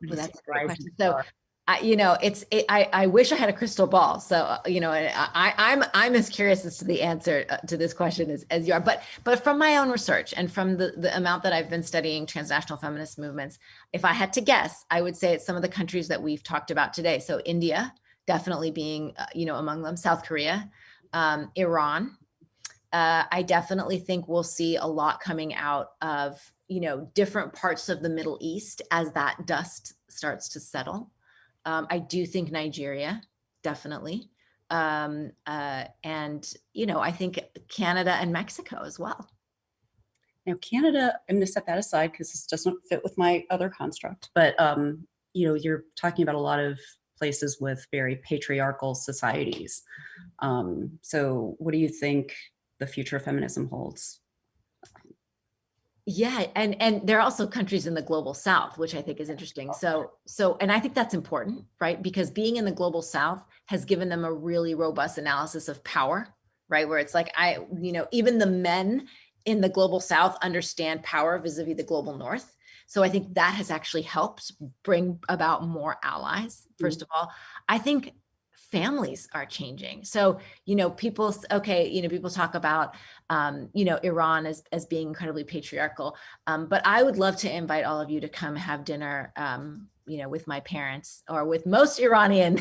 Well, that's a great question. So I wish I had a crystal ball. So, I'm as curious as to the answer to this question as you are. But from my own research and from the amount that I've been studying transnational feminist movements, if I had to guess, I would say it's some of the countries that we've talked about today. So India, definitely being, among them, South Korea, Iran. I definitely think we'll see a lot coming out of, different parts of the Middle East as that dust starts to settle. I do think Nigeria, definitely. And, I think Canada and Mexico as well. Now, Canada, I'm going to set that aside because this doesn't fit with my other construct. But, you're talking about a lot of places with very patriarchal societies. So what do you think the future of feminism holds? Yeah, and there are also countries in the global South, which I think is interesting. So, and I think that's important, right? Because being in the global South has given them a really robust analysis of power, right? Where it's like, even the men in the global South understand power vis-a-vis the global North. So I think that has actually helped bring about more allies. First of all, I think families are changing. So, people talk about, Iran as being incredibly patriarchal. But I would love to invite all of you to come have dinner, with my parents or with most Iranian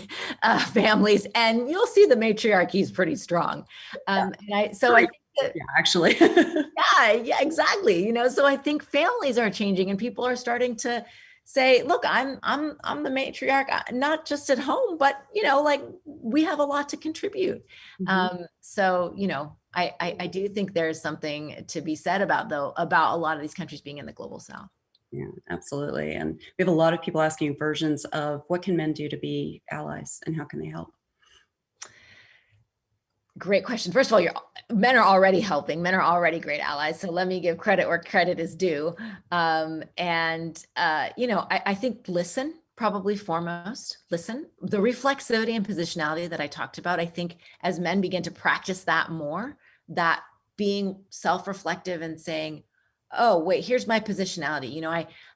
families, and you'll see the matriarchy is pretty strong. I think that, yeah, actually. yeah, exactly. So I think families are changing and people are starting to say, look, I'm the matriarch, not just at home, but, we have a lot to contribute. So, I do think there's something to be said about a lot of these countries being in the global South. Yeah, absolutely. And we have a lot of people asking versions of what can men do to be allies and how can they help? Great question. First of all, men are already helping. Men are already great allies. So let me give credit where credit is due. I think listen, probably foremost, listen. The reflexivity and positionality that I talked about, I think as men begin to practice that more, that being self-reflective and saying, oh, wait, here's my positionality.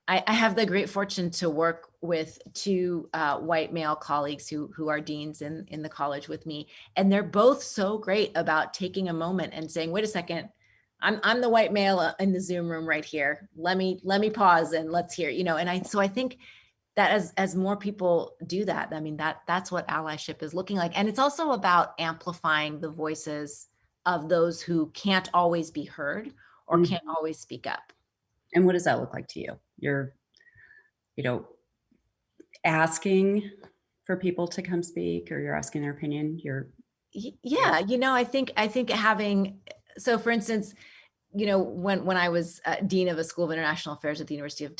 I have the great fortune to work with two white male colleagues who are deans in the college with me. And they're both so great about taking a moment and saying, wait a second, I'm the white male in the Zoom room right here. Let me pause and let's hear, so I think that as more people do that, that's what allyship is looking like. And it's also about amplifying the voices of those who can't always be heard or can't always speak up. And what does that look like to you? You're, asking for people to come speak, or you're asking their opinion? I think having, so for instance, when I was dean of a school of international affairs at the University of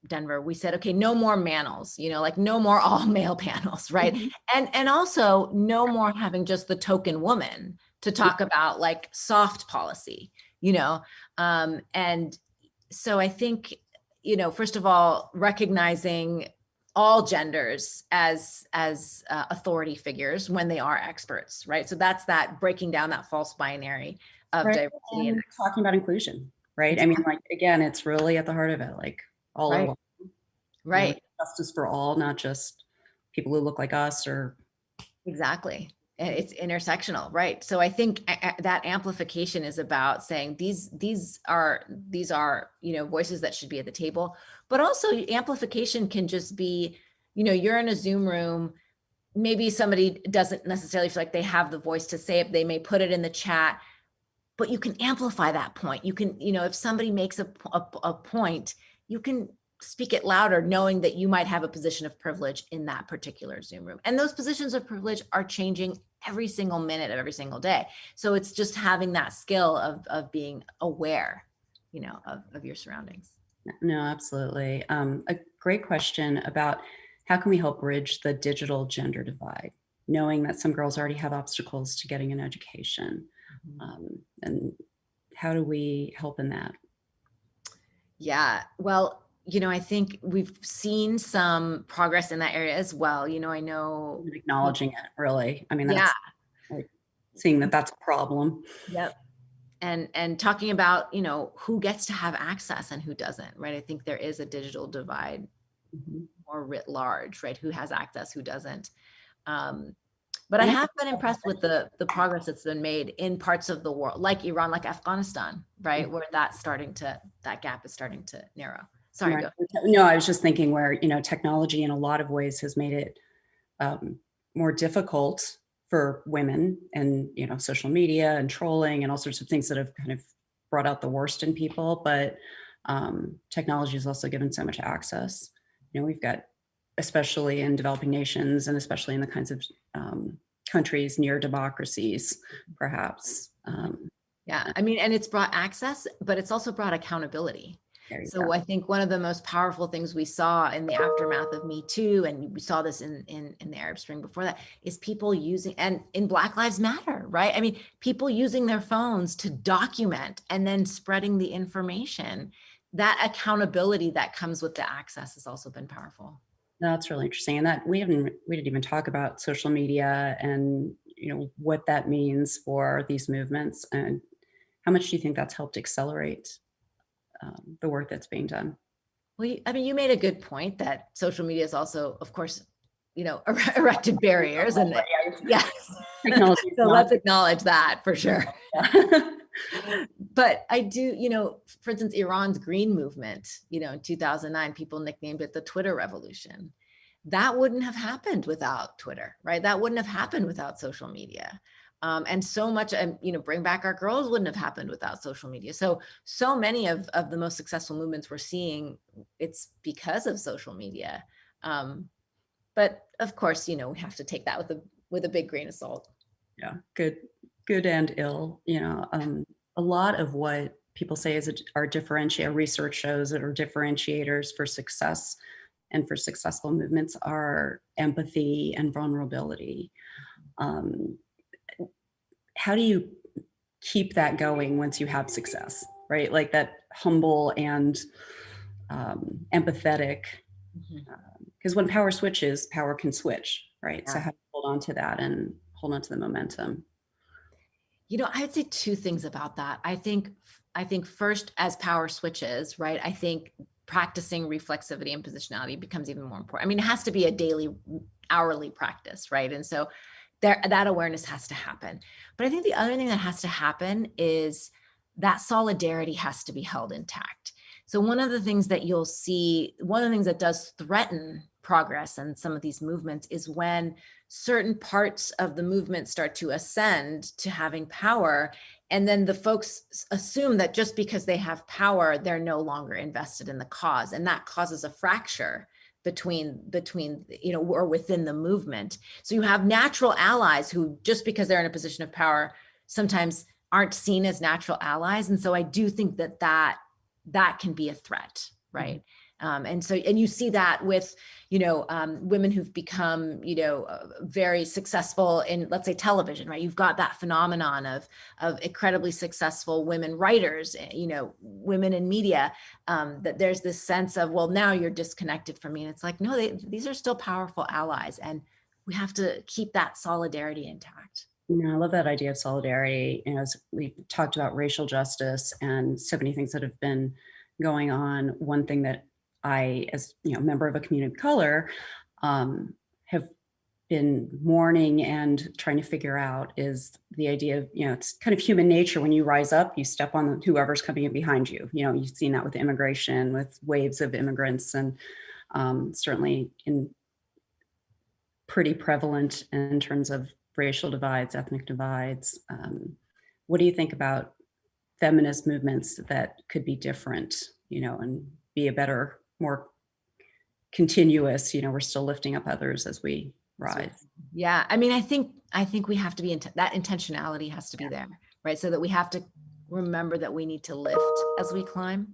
Denver, we said, okay, no more manels, no more all male panels, right? And also no more having just the token woman to talk about like soft policy, and so I think, first of all, recognizing all genders as authority figures when they are experts, right? So that's that breaking down that false binary of diversity and talking about inclusion, right? Exactly. Again, it's really at the heart of it, like all right. along. Right. Justice for all, not just people who look like us or. Exactly. It's intersectional, right? So I think that amplification is about saying these are voices that should be at the table, but also amplification can just be, you're in a Zoom room, maybe somebody doesn't necessarily feel like they have the voice to say it, they may put it in the chat, but you can amplify that point. You can, if somebody makes a point, you can speak it louder, knowing that you might have a position of privilege in that particular Zoom room. And those positions of privilege are changing every single minute of every single day. So it's just having that skill of being aware, of your surroundings. No, absolutely. A great question about how can we help bridge the digital gender divide, knowing that some girls already have obstacles to getting an education. And how do we help in that? Yeah, well, I think we've seen some progress in that area as well. I know acknowledging it, really. That's like seeing that that's a problem. Yep. And talking about, who gets to have access and who doesn't, right? I think there is a digital divide more writ large, right? Who has access, who doesn't. But I have been impressed with the progress that's been made in parts of the world, like Iran, like Afghanistan, right? Where that gap is starting to narrow. Sorry. Right. No, I was just thinking where, technology in a lot of ways has made it more difficult for women, and, social media and trolling and all sorts of things that have kind of brought out the worst in people. But technology has also given so much access. We've got, especially in developing nations and especially in the kinds of countries near democracies, perhaps. Yeah, I mean, and it's brought access, but it's also brought accountability. So I think one of the most powerful things we saw in the aftermath of Me Too, and we saw this in the Arab Spring before that, is people using, and in Black Lives Matter, right? I mean, people using their phones to document and then spreading the information. That accountability that comes with the access has also been powerful. That's really interesting. And that we didn't even talk about social media and, what that means for these movements, and how much do you think that's helped accelerate the work that's being done? Well, I mean, you made a good point that social media is also, of course, erected barriers, and yes, so let's acknowledge that for sure. But I do, for instance, Iran's Green Movement, in 2009, people nicknamed it the Twitter revolution. That wouldn't have happened without Twitter, right? That wouldn't have happened without social media. And so much, Bring Back Our Girls wouldn't have happened without social media. So many of the most successful movements we're seeing, it's because of social media. But of course, we have to take that with a big grain of salt. Yeah, good and ill. A lot of what people say research shows that are differentiators for success and for successful movements are empathy and vulnerability. How do you keep that going once you have success, right? Like that humble and empathetic, because when power switches, power can switch, right? Yeah. So how do you hold on to that and hold on to the momentum? I'd say two things about that. I think first, as power switches, right, I think practicing reflexivity and positionality becomes even more important. I mean, it has to be a daily, hourly practice, right? And so that awareness has to happen. But I think the other thing that has to happen is that solidarity has to be held intact. So one of the things that you'll see, one of the things that does threaten progress in some of these movements is when certain parts of the movement start to ascend to having power, and then the folks assume that just because they have power, they're no longer invested in the cause, and that causes a fracture between or within the movement. So you have natural allies who, just because they're in a position of power, sometimes aren't seen as natural allies. And so I do think that can be a threat, right? And you see that with, women who've become, very successful in, let's say, television, right? You've got that phenomenon of incredibly successful women writers, women in media, that there's this sense of, well, now you're disconnected from me. And it's like, no, these are still powerful allies, and we have to keep that solidarity intact. I love that idea of solidarity. As we talked about racial justice and so many things that have been going on, one thing that I, as a member of a community of color, have been mourning and trying to figure out is the idea of, it's kind of human nature. When you rise up, you step on whoever's coming in behind you. You've seen that with immigration, with waves of immigrants, and certainly pretty prevalent in terms of racial divides, ethnic divides. What do you think about feminist movements that could be different, and be a better, more continuous, we're still lifting up others as we rise? Yeah. I mean, I think we have to be, that intentionality has to be there, right? So that we have to remember that we need to lift as we climb.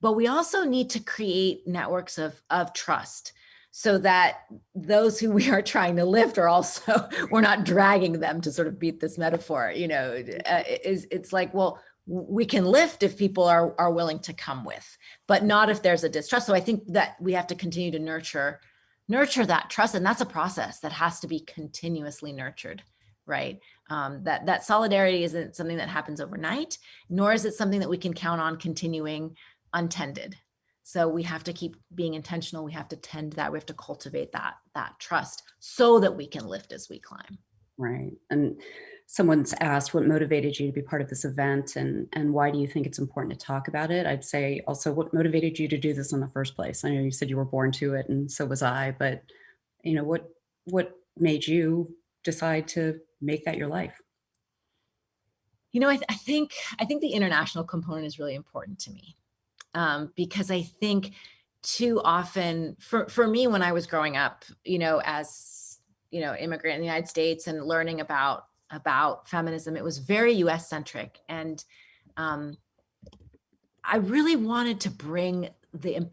But we also need to create networks of trust, so that those who we are trying to lift are also, we're not dragging them, to sort of beat this metaphor, it's like, well, we can lift if people are willing to come with, but not if there's a distrust. So I think that we have to continue to nurture that trust. And that's a process that has to be continuously nurtured, right? That solidarity isn't something that happens overnight, nor is it something that we can count on continuing untended. So we have to keep being intentional. We have to tend that. We have to cultivate that trust so that we can lift as we climb. Right. And someone's asked what motivated you to be part of this event, and why do you think it's important to talk about it? I'd say also, what motivated you to do this in the first place? I know you said you were born to it, and so was I, but what made you decide to make that your life? I think the international component is really important to me, because I think too often for me, when I was growing up, as immigrant in the United States and learning about feminism, it was very US centric. And I really wanted to bring the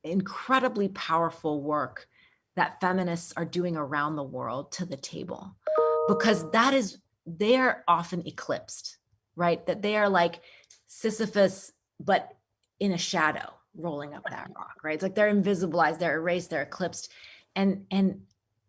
incredibly powerful work that feminists are doing around the world to the table, because they are often eclipsed, right? That they are like Sisyphus, but in a shadow rolling up that rock, right? It's like they're invisibilized, they're erased, they're eclipsed. And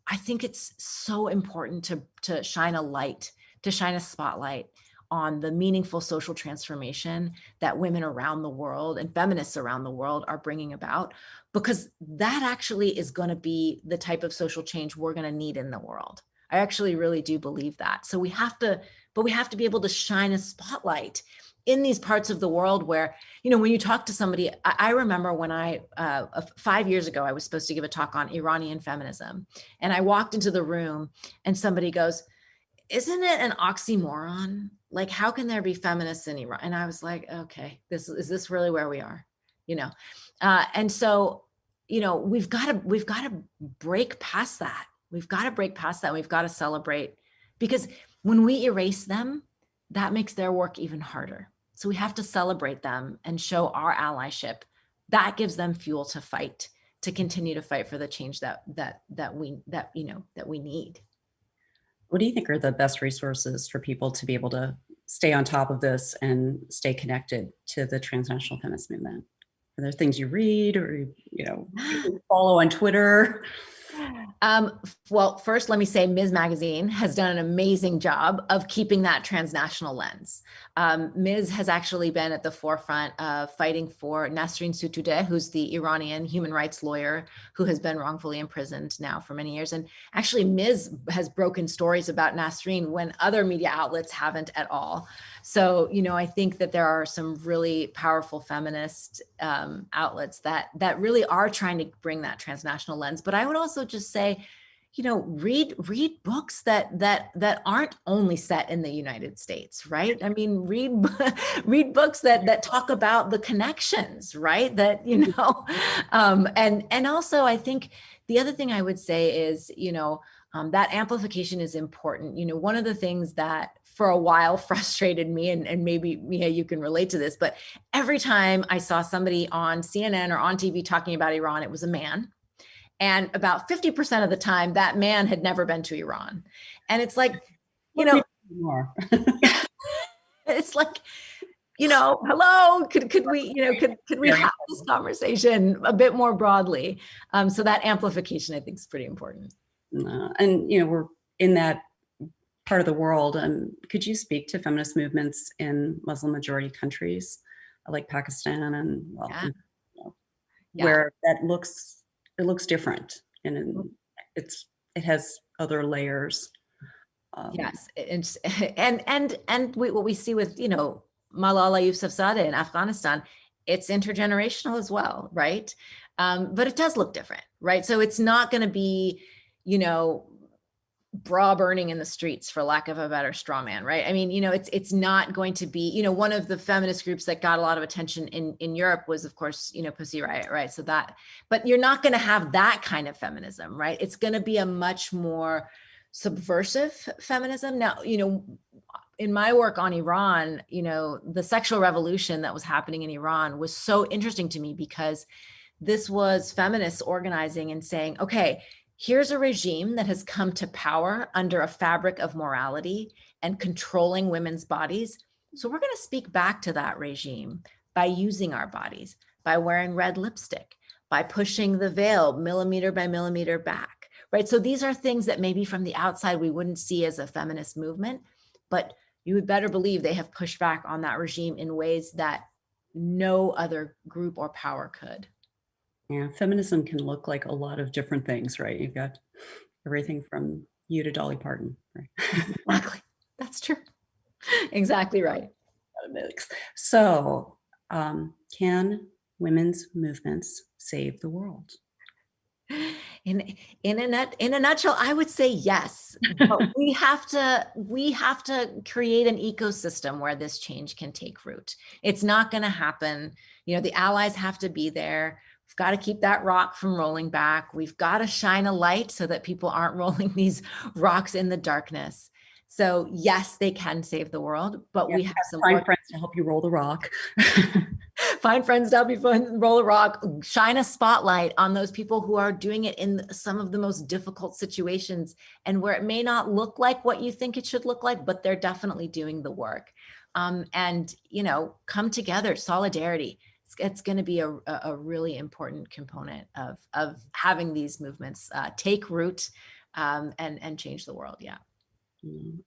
I think it's so important to shine a light, to shine a spotlight on the meaningful social transformation that women around the world and feminists around the world are bringing about, because that actually is going to be the type of social change we're going to need in the world. I actually really do believe that. So we have to be able to shine a spotlight in these parts of the world where, when you talk to somebody, I remember when 5 years ago, I was supposed to give a talk on Iranian feminism. And I walked into the room and somebody goes, "Isn't it an oxymoron? Like, how can there be feminists in Iran?" And I was like, okay, is this really where we are? And so, we've got to break past that. We've got to break past that. We've got to celebrate, because when we erase them, that makes their work even harder. So we have to celebrate them and show our allyship. That gives them fuel to fight, to continue to fight for the change that we need. What do you think are the best resources for people to be able to stay on top of this and stay connected to the transnational feminist movement? Are there things you read or follow on Twitter? Well, first, let me say Ms. Magazine has done an amazing job of keeping that transnational lens. Ms. has actually been at the forefront of fighting for Nasrin Sotoudeh, who's the Iranian human rights lawyer who has been wrongfully imprisoned now for many years. And actually, Ms. has broken stories about Nasrin when other media outlets haven't at all. So, I think that there are some really powerful feminist outlets that really are trying to bring that transnational lens. But I would also just say, read books that aren't only set in the United States, right? I mean, read books that talk about the connections, right? That, and also I think the other thing I would say is, that amplification is important. One of the things that for a while frustrated me, and maybe Mia, you can relate to this, but every time I saw somebody on CNN or on TV talking about Iran, it was a man. And about 50% of the time, that man had never been to Iran. And it's like, it's like, hello, could we have this conversation a bit more broadly? So that amplification, I think, is pretty important. And, we're in that part of the world. And could you speak to feminist movements in Muslim majority countries like Pakistan and where it looks different, and it has other layers. Yes, and what we see with Malala Yousafzadeh in Afghanistan, it's intergenerational as well, right? But it does look different, right? So it's not going to be, bra burning in the streets, for lack of a better straw man, right? I mean, it's not going to be, one of the feminist groups that got a lot of attention in Europe was, of course, Pussy Riot, right? So but you're not going to have that kind of feminism, right? It's going to be a much more subversive feminism. Now, in my work on Iran, the sexual revolution that was happening in Iran was so interesting to me, because this was feminists organizing and saying, okay, here's a regime that has come to power under a fabric of morality and controlling women's bodies. So we're going to speak back to that regime by using our bodies, by wearing red lipstick, by pushing the veil millimeter by millimeter back, right? So these are things that maybe from the outside we wouldn't see as a feminist movement, but you would better believe they have pushed back on that regime in ways that no other group or power could. Yeah, feminism can look like a lot of different things, right? You've got everything from you to Dolly Parton, right? Exactly. That's true. Exactly right. So, can women's movements save the world? In a nutshell, I would say yes. But we have to create an ecosystem where this change can take root. It's not going to happen. The allies have to be there. We've got to keep that rock from rolling back. We've got to shine a light so that people aren't rolling these rocks in the darkness. So yes, they can save the world, but we have some find friends to help you roll the rock. Find friends to help you roll a rock. Shine a spotlight on those people who are doing it in some of the most difficult situations, and where it may not look like what you think it should look like, but they're definitely doing the work. And come together. Solidarity. It's going to be a really important component of having these movements take root and change the world. Yeah.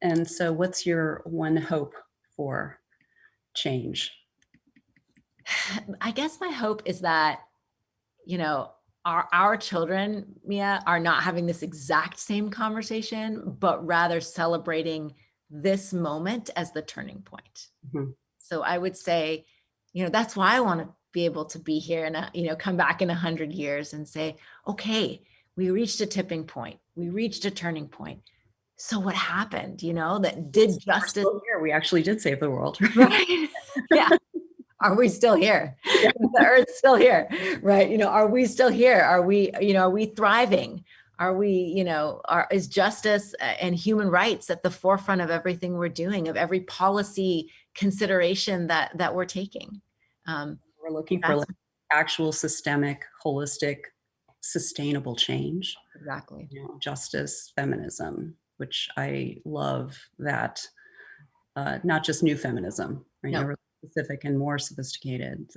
And so what's your one hope for change? I guess my hope is that, our children, Mia, are not having this exact same conversation, but rather celebrating this moment as the turning point. Mm-hmm. So I would say, that's why I want to be able to be here and, come back in 100 years and say, okay, we reached a tipping point. We reached a turning point. So what happened, that did justice? We actually did save the world. Right? Yeah. Are we still here? Yeah. The Earth's still here, right? Are we still here? Are we thriving? Are we, is justice and human rights at the forefront of everything we're doing, of every policy consideration that we're taking? We're looking for actual systemic, holistic, sustainable change. Exactly. Justice, feminism, which I love that, not just new feminism, right? No. Really specific and more sophisticated.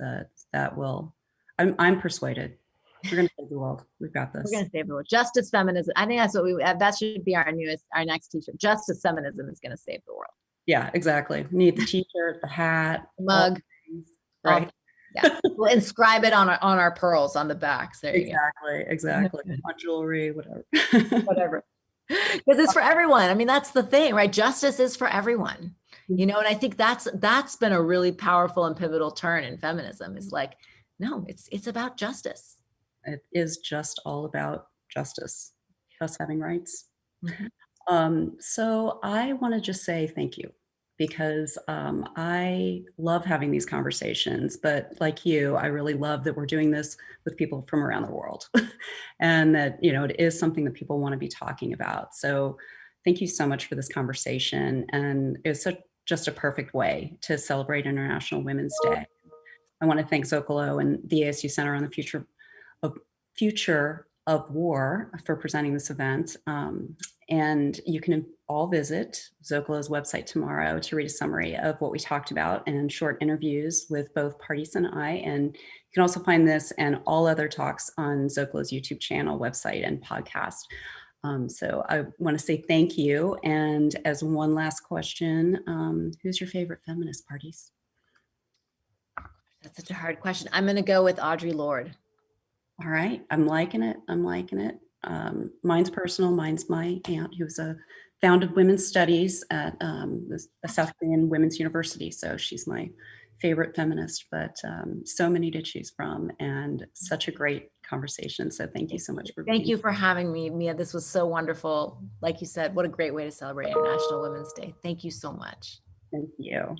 That will, I'm persuaded. We're going to save the world. We've got this. We're going to save the world. Justice, feminism. I think that's what that should be our next t-shirt. Justice, feminism is going to save the world. Yeah, exactly. We need the t-shirt, the hat, the mug, right? Yeah, we'll inscribe it on our pearls on the backs. There you go. Exactly. On jewelry, whatever. Whatever. Because it's for everyone. I mean, that's the thing, right? Justice is for everyone. And I think that's been a really powerful and pivotal turn in feminism. Is like, no, it's about justice. It is just all about justice, us having rights. Mm-hmm. So I want to just say thank you, because I love having these conversations, but like you, I really love that we're doing this with people from around the world and that, it is something that people want to be talking about. So thank you so much for this conversation. And it's just a perfect way to celebrate International Women's Day. I want to thank Zócalo and the ASU Center on the Future of War for presenting this event. And you can all visit Zócalo's website tomorrow to read a summary of what we talked about and short interviews with both parties and I. And you can also find this and all other talks on Zócalo's YouTube channel, website, and podcast. So I want to say thank you. And as one last question, who's your favorite feminist, parties? That's such a hard question. I'm going to go with Audre Lorde. All right. I'm liking it. Mine's personal. Mine's my aunt, who's founded women's studies at the South Korean Women's University. So she's my favorite feminist, but so many to choose from, and such a great conversation. So thank you so much for Thank you for having me, Mia. This was so wonderful. Like you said, what a great way to celebrate International Women's Day. Thank you so much. Thank you.